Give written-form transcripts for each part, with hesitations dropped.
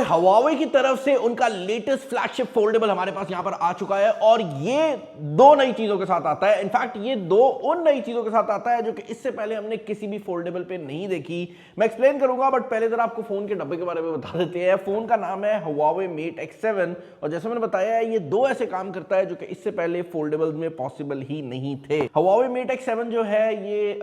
Huawei की तरफ से उनका लेटेस्ट फ्लैगशिप फोल्डेबल हमारे पास यहां पर आ चुका है और ये दो नई चीजों के साथ आता है। इनफैक्ट ये दो उन नई चीजों के साथ आता है जो कि इससे पहले हमने किसी भी फोल्डेबल पे नहीं देखी। मैं एक्सप्लेन करूंगा बट पहले जरा आपको फोन के डब्बे के बारे में बता देते हैं। फोन का नाम है Huawei Mate X7 और जैसे मैंने बताया है ये दो ऐसे काम करता है जो कि इससे पहले फोल्डेबल्स में पॉसिबल ही नहीं थे। Huawei Mate X7 जो है ये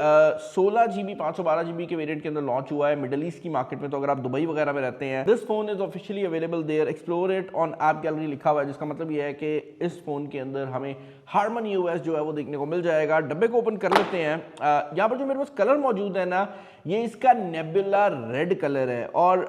16GB 512GB के वेरिएंट के अंदर लॉन्च हुआ है मिडिल ईस्ट की मार्केट में। तो अगर आप दुबई वगैरह में रहते हैं, this phone is officially available there, explore it on app gallery लिखा हुआ है, जिसका मतलब ये है कि इस फोन के अंदर हमें Harmony OS जो है वो देखने को मिल जाएगा। डब्बे को ओपन कर लेते हैं। यहाँ पर जो मेरे पास कलर मौजूद है ना, ये इसका नेबुला रेड कलर है और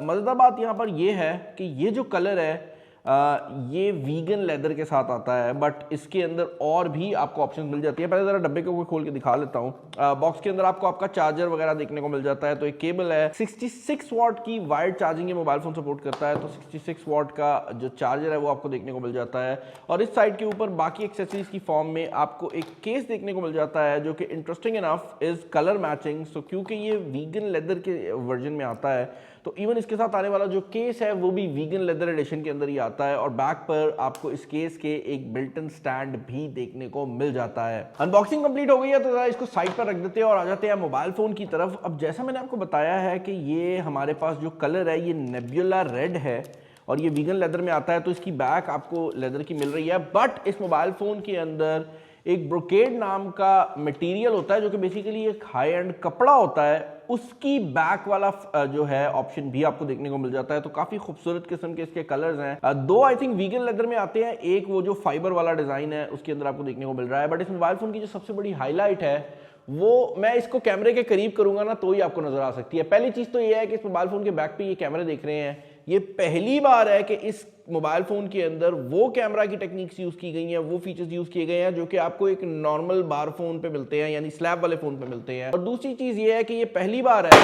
मजेदार बात यहाँ पर ये है कि ये जो कलर है ये वीगन लेदर के साथ आता है बट इसके अंदर और भी आपको ऑप्शन मिल जाती है। पहले जरा डब्बे को खोल के दिखा लेता हूँ। बॉक्स के अंदर आपको आपका चार्जर वगैरह देखने को मिल जाता है। तो एक केबल है, 66 वॉट की वायर्ड चार्जिंग ये मोबाइल फोन सपोर्ट करता है। तो 66 वॉट का जो चार्जर है वो आपको देखने को मिल जाता है और इस साइड के ऊपर बाकी एक्सेसरीज की फॉर्म में आपको एक केस देखने को मिल जाता है जो कि interesting enough is colour matching. So क्योंकि ये वीगन लेदर के वर्जन में आता है तो इवन इसके साथ आने वाला जो केस है वो भी वीगन लेदर एडिशन के अंदर ही आता है और बैक पर आपको इस केस के एक बिल्ट इन स्टैंड भी देखने को मिल जाता है। अनबॉक्सिंग कंप्लीट हो गई है तो जरा इसको साइड पर रख देते हैं और आ जाते हैं मोबाइल फोन की तरफ। अब जैसा मैंने आपको बताया है कि ये हमारे पास जो कलर है ये नेबुला रेड है और ये वीगन लेदर में आता है तो इसकी बैक आपको लेदर की मिल रही है बट इस मोबाइल फोन के अंदर एक ब्रोकेड नाम का मटेरियल होता है जो कि बेसिकली एक हाई एंड कपड़ा होता है, उसकी बैक वाला जो है ऑप्शन भी आपको देखने को मिल जाता है। तो काफी खूबसूरत किस्म के इसके कलर्स हैं। दो आई थिंक वीगन लेदर में आते हैं, एक वो जो फाइबर वाला डिजाइन है उसके अंदर आपको देखने को मिल रहा है। बट इस मोबाइल फोन की जो सबसे बड़ी हाईलाइट है वो मैं इसको कैमरे के करीब करूंगा ना तो ही आपको नजर आ सकती है। पहली चीज तो ये है कि इस मोबाइल फोन के बैक पे ये कैमरे देख रहे हैं, ये पहली बार है कि इस मोबाइल फोन के अंदर वो कैमरा की टेक्निक्स यूज की गई हैं, वो फीचर्स यूज किए गए हैं जो कि आपको एक नॉर्मल बार फोन पे मिलते हैं, यानी स्लैब वाले फोन पे मिलते हैं। और दूसरी चीज ये है कि ये पहली बार है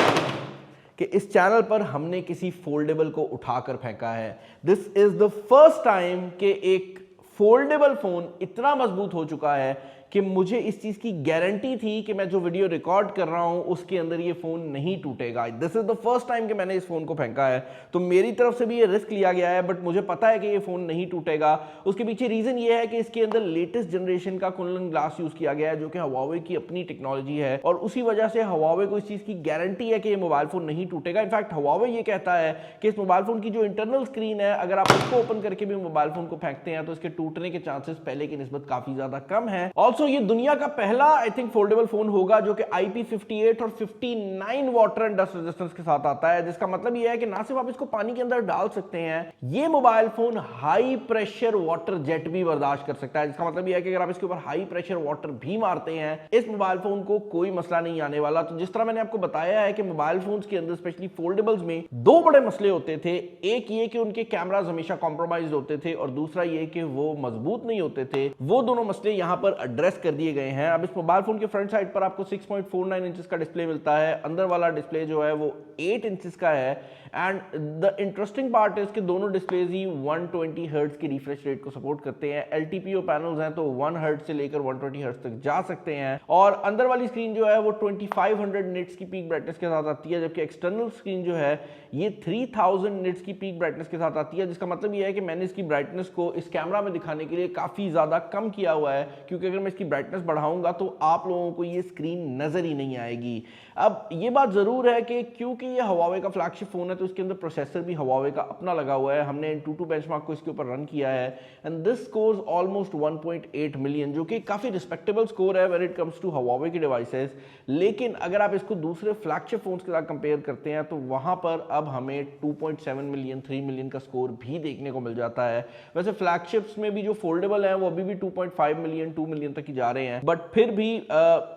कि इस चैनल पर हमने किसी फोल्डेबल को उठाकर फेंका है। This is the first time कि एक फोल्डेबल फोन इतना मजबूत हो चुका है कि मुझे इस चीज की गारंटी थी कि मैं जो वीडियो रिकॉर्ड कर रहा हूं उसके अंदर ये फोन नहीं टूटेगा। This is the first time कि मैंने इस फोन को फेंका है तो मेरी तरफ से भी ये रिस्क लिया गया है बट मुझे पता है कि ये फोन नहीं टूटेगा। उसके पीछे रीजन ये है कि इसके अंदर लेटेस्ट जनरेशन का कुंडलन ग्लास यूज किया गया है जो कि Huawei की अपनी टेक्नोलॉजी है और उसी वजह से Huawei को इस चीज की गारंटी है कि ये मोबाइल फोन नहीं टूटेगा। इनफैक्ट Huawei ये कहता है कि इस मोबाइल फोन की जो इंटरनल स्क्रीन है अगर आप उसको ओपन करके भी मोबाइल फोन को फेंकते हैं तो इसके टूटने के चांसेस पहले की निस्बत काफी ज्यादा कम है। ऑल्सो ये दुनिया का पहला आई थिंक फोल्डेबल फोन होगा जो कि IP58 और 59 वाटर एंड डस्ट रेजिस्टेंस के साथ आता है, जिसका मतलब ये है कि ना सिर्फ आप इसको पानी के अंदर डाल सकते हैं, ये mobile phone high pressure water jet भी बर्दाश्त कर सकता है, जिसका मतलब ये है कि अगर आप इसके ऊपर हाई प्रेशर वाटर भी मारते हैं इस मोबाइल फोन को कोई मसला नहीं आने वाला। तो जिस तरह मैंने आपको बताया है कि मोबाइल फोन्स के अंदर स्पेशली फोल्डेबल्स में दो बड़े मसले होते थे, एक ये कि उनके कैमरास हमेशा कॉम्प्रोमाइज होते थे और दूसरा ये कि वो मजबूत नहीं होते थे। वो दोनों मसले यहां पर एड्रेस कर दिए गए हैं। अब इस मोबाइल फोन के फ्रंट साइड पर आपको 6.49 इंचेस का डिस्प्ले मिलता है, अंदर वाला डिस्प्ले जो है वो 8 इंचेस का है एंड द इंटरेस्टिंग पार्ट है कि दोनों डिस्प्लेज ही 120 हर्ट्ज की रिफ्रेश रेट को सपोर्ट करते हैं। LTPO पैनल्स हैं तो 1 हर्ट्ज से लेकर 120 हर्ट्ज तक जा सकते हैं और अंदर वाली स्क्रीन जो है वो 2500 निट्स की पीक ब्राइटनेस के साथ आती है, जबकि एक्सटर्नल स्क्रीन जो है ये 3000 निट्स की पीक ब्राइटनेस के साथ आती है, जिसका मतलब ये है कि मैंने इसकी ब्राइटनेस को इस कैमरा में दिखाने के लिए काफी ज्यादा कम किया हुआ है क्योंकि अगर मैं इसकी ब्राइटनेस बढ़ाऊंगा तो आप लोगों को ये स्क्रीन नजर ही नहीं आएगी। अब ये बात जरूर है कि क्योंकि ये Huawei का फ्लैगशिप फोन है तो इसके अंदर प्रोसेसर भी Huawei का अपना लगा हुआ है। हमने Antutu बेंचमार्क को इसके ऊपर रन किया है and this scores almost 1.8 million, जो कि काफी रिस्पेक्टेबल स्कोर है when it comes to Huawei के डिवाइसेस। लेकिन अगर आप इसको दूसरे फ्लैगशिप फोन्स के साथ कंपेयर करते हैं तो वहां पर अब हमें 2.7 मिलियन 3 मिलियन का स्कोर भी देखने को मिल जाता है। वैसे फ्लैगशिप्स में भी जो फोल्डेबल है वो अभी भी 2.5 मिलियन 2 मिलियन तक ही जा रहे हैं बट फिर भी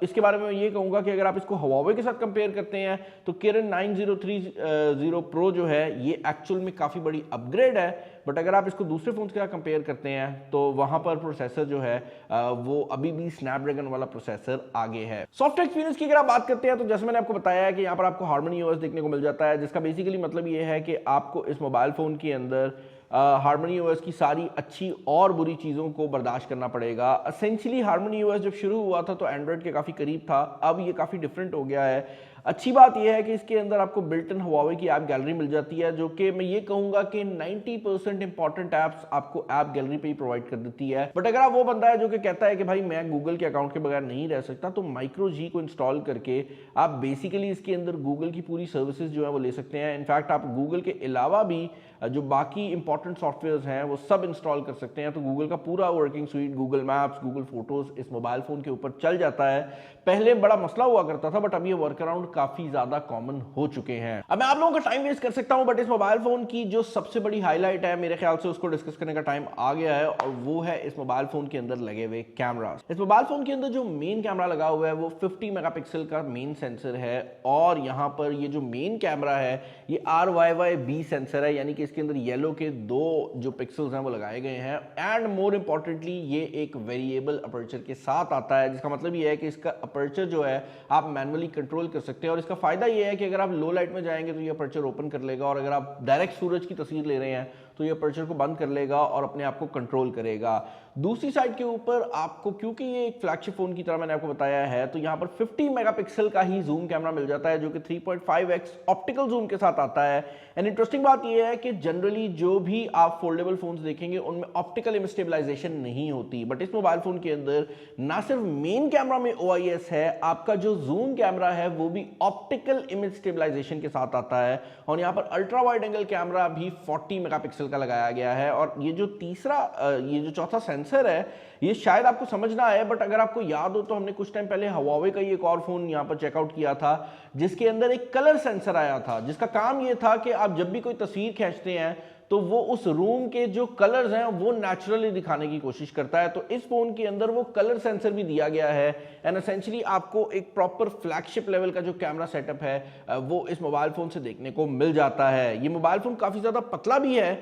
इसके बारे में मैं ये कहूंगा कि अगर आप इसको Huawei के साथ कंपेयर करते हैं तो Kirin 9030 Pro जो है ये एक्चुअल में काफी बड़ी अपग्रेड है बट अगर आप इसको दूसरे फोन के साथ कंपेयर करते हैं तो वहां पर प्रोसेसर जो है वो अभी भी स्नैपड्रैगन वाला प्रोसेसर आगे है। सॉफ्टवेयर एक्सपीरियंस की अगर आप बात करते हैं तो जैसे मैंने आपको बताया है कि यहाँ पर आपको Harmony OS देखने को मिल जाता है, जिसका बेसिकली मतलब ये है कि आपको इस मोबाइल फोन के अंदर Harmony OS की सारी अच्छी और बुरी चीज़ों को बर्दाश्त करना पड़ेगा। एसेंशियली Harmony OS जब शुरू हुआ था तो एंड्रॉयड के काफ़ी करीब था, अब ये काफ़ी डिफरेंट हो गया है। अच्छी बात यह है कि इसके अंदर आपको बिल्ट इन Huawei की ऐप गैलरी मिल जाती है, जो कि मैं ये कहूंगा कि 90% इंपॉर्टेंट ऐप्स आपको ऐप गैलरी पे ही प्रोवाइड कर देती है। बट अगर आप वो बंदा है जो कि कहता है कि भाई मैं गूगल के अकाउंट के बगैर नहीं रह सकता, तो माइक्रो जी को इंस्टॉल करके आप बेसिकली इसके अंदर गूगल की पूरी सर्विसेज जो है वो ले सकते हैं। इनफैक्ट आप गूगल के अलावा भी जो बाकी इंपॉर्टेंट सॉफ्टवेयर्स हैं वो सब इंस्टॉल कर सकते हैं। तो गूगल का पूरा working suite, Google maps, Google photos इस मोबाइल फोन के ऊपर चल जाता है। पहले बड़ा मसला हुआ करता था, बट अब ये वर्क अराउंड काफी ज्यादा कॉमन हो चुके हैं। अब मैं आप लोगों का टाइम वेस्ट कर सकता हूं, बट इस मोबाइल फोन की जो सबसे बड़ी हाईलाइट है मेरे ख्याल से उसको डिस्कस करने का टाइम आ गया है, और वो है इस मोबाइल फोन के अंदर लगे हुए कैमरा। इस मोबाइल फोन के अंदर जो मेन कैमरा लगा हुआ है वो 50 मेगापिक्सल का मेन सेंसर है, और यहां पर ये जो मेन कैमरा है ये RYYB सेंसर है, यानी कि इसके अंदर येलो के 2 जो पिक्सल्स हैं वो लगाए गए हैं। एंड मोर इंपॉर्टेंटली ये एक वेरिएबल अपर्चर के साथ आता है, जिसका मतलब ये है कि इसका अपर्चर जो है आप मैनुअली कंट्रोल कर सकते हैं। और इसका फायदा ये है कि अगर आप लो लाइट में जाएंगे तो ये अपर्चर ओपन कर लेगा, और अगर आप डायरेक्ट सूरज की तस्वीर ले रहे हैं तो ये अपर्चर को बंद कर लेगा और अपने आप को कंट्रोल करेगा। दूसरी साइड के ऊपर आपको, क्योंकि ये एक फ्लैगशिप फोन की तरह मैंने आपको बताया है, तो यहां पर 50 मेगापिक्सल का ही जूम कैमरा मिल जाता है, जो कि 3.5x ऑप्टिकल जूम के साथ आता है। एंड इंटरेस्टिंग बात यह है कि जनरली जो भी आप फोल्डेबल फोन्स देखेंगे उनमें ऑप्टिकल इमेज स्टेबलाइजेशन नहीं होती, बट इस मोबाइल फोन के अंदर ना सिर्फ मेन कैमरा में OIS है, आपका जो जूम कैमरा है वो भी ऑप्टिकल इमेज स्टेबलाइजेशन के साथ आता है। और यहाँ पर अल्ट्रा वाइड एंगल कैमरा भी 40 मेगापिक्सल का लगाया गया है। और ये जो चौथा सेंसर है ये शायद आपको समझ ना आए, बट अगर आपको याद हो तो हमने कुछ टाइम पहले Huawei का एक और फोन यहाँ पर चेकआउट किया था, जिसके अंदर एक कलर सेंसर आया था, जिसका काम ये था कि आप जब भी कोई तस्वीर खींचते हैं तो वो उस रूम के जो कलर्स हैं वो नेचुरली दिखाने की कोशिश करता है। तो इस फोन के अंदर वो कलर सेंसर भी दिया गया है, एंड एसेंशियली आपको एक प्रॉपर फ्लैगशिप लेवल का जो कैमरा सेटअप है वो इस मोबाइल फोन से देखने को मिल जाता है। ये मोबाइल फोन काफी ज्यादा पतला भी है।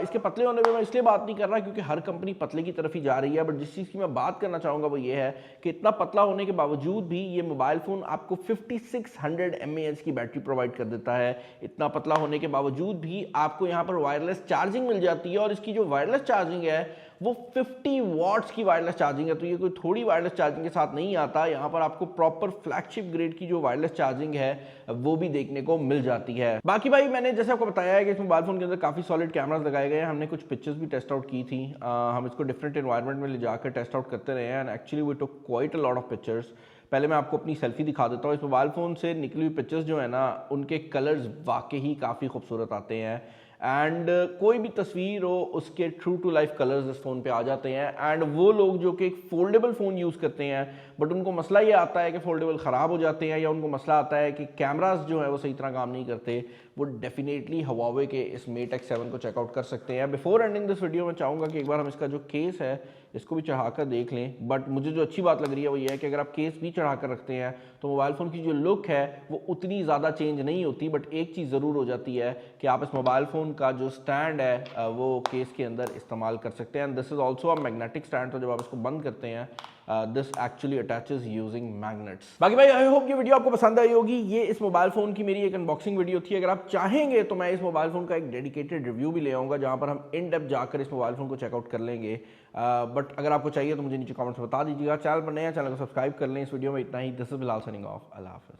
इसके पतले होने में मैं इसलिए बात नहीं कर रहा क्योंकि हर कंपनी पतले की तरफ ही जा रही है, बट जिस चीज की मैं बात करना चाहूंगा वो ये है कि इतना पतला होने के बावजूद भी ये मोबाइल फोन आपको 5600 mAh की बैटरी प्रोवाइड कर देता है। इतना पतला होने के बावजूद भी आपको यहाँ पर वायरलेस चार्जिंग मिल जाती है, और इसकी जो वायरलेस चार्जिंग है वो 50 वॉट्स की वायरलेस चार्जिंग है। तो ये कोई थोड़ी वायरलेस चार्जिंग के साथ नहीं आता, यहाँ पर आपको प्रॉपर फ्लैगशिप ग्रेड की जो वायरलेस चार्जिंग है वो भी देखने को मिल जाती है। बाकी भाई मैंने जैसे आपको बताया है कि इस मोबाइल फोन के अंदर काफी सॉलिड कैमरास लगाए गए हैं। हमने कुछ पिक्चर्स भी टेस्ट आउट की थी, हम इसको डिफरेंट एनवायरनमेंट में ले जाकर टेस्ट आउट करते रहे हैं, and actually we took quite a lot of pictures. पहले मैं आपको अपनी सेल्फी दिखा देता हूँ। इस मोबाइल फोन से निकली हुई पिक्चर्स जो है ना, उनके कलर्स वाकई ही काफ़ी खूबसूरत आते हैं, एंड कोई भी तस्वीर हो उसके ट्रू टू लाइफ कलर्स इस फोन पे आ जाते हैं। एंड वो लोग जो कि एक फोल्डेबल फ़ोन यूज़ करते हैं बट उनको मसला ये आता है कि फोल्डेबल ख़राब हो जाते हैं, या उनको मसला आता है कि कैमरास जो है वो सही तरह काम नहीं करते, वो डेफिनेटली Huawei के इस Mate X7 को चेकआउट कर सकते हैं। बिफोर एंडिंग दिस वीडियो मैं चाहूँगा कि एक बार हम इसका जो केस है इसको भी चढ़ाकर देख लें। बट मुझे जो अच्छी बात लग रही है वो ये है कि अगर आप केस भी चढ़ाकर रखते हैं तो मोबाइल फ़ोन की जो लुक है वो उतनी ज़्यादा चेंज नहीं होती, बट एक चीज़ ज़रूर हो जाती है कि आप इस मोबाइल फ़ोन का जो स्टैंड है वो केस के अंदर इस्तेमाल कर सकते हैं। And this is also a magnetic stand, तो जब आप इसको बंद करते हैं this actually attaches using magnets. बाकी भाई आई होप ये वीडियो आपको पसंद आई होगी। ये इस मोबाइल फोन की मेरी एक अनबॉक्सिंग वीडियो थी। अगर आप चाहेंगे तो मैं इस मोबाइल फोन का एक डेडिकेटेड रिव्यू भी ले आऊंगा, जहां पर हम इन डेप्थ जाकर इस मोबाइल फोन को चेकआउट कर लेंगे। बट अगर आपको चाहिए तो मुझे नीचे कमेंट्स में बता दीजिएगा। चैनल पर नए हैं, चैनल को सब्सक्राइब कर लें। इस वीडियो में इतना ही। This is Bilal signing off. अल्लाह हाफिज़।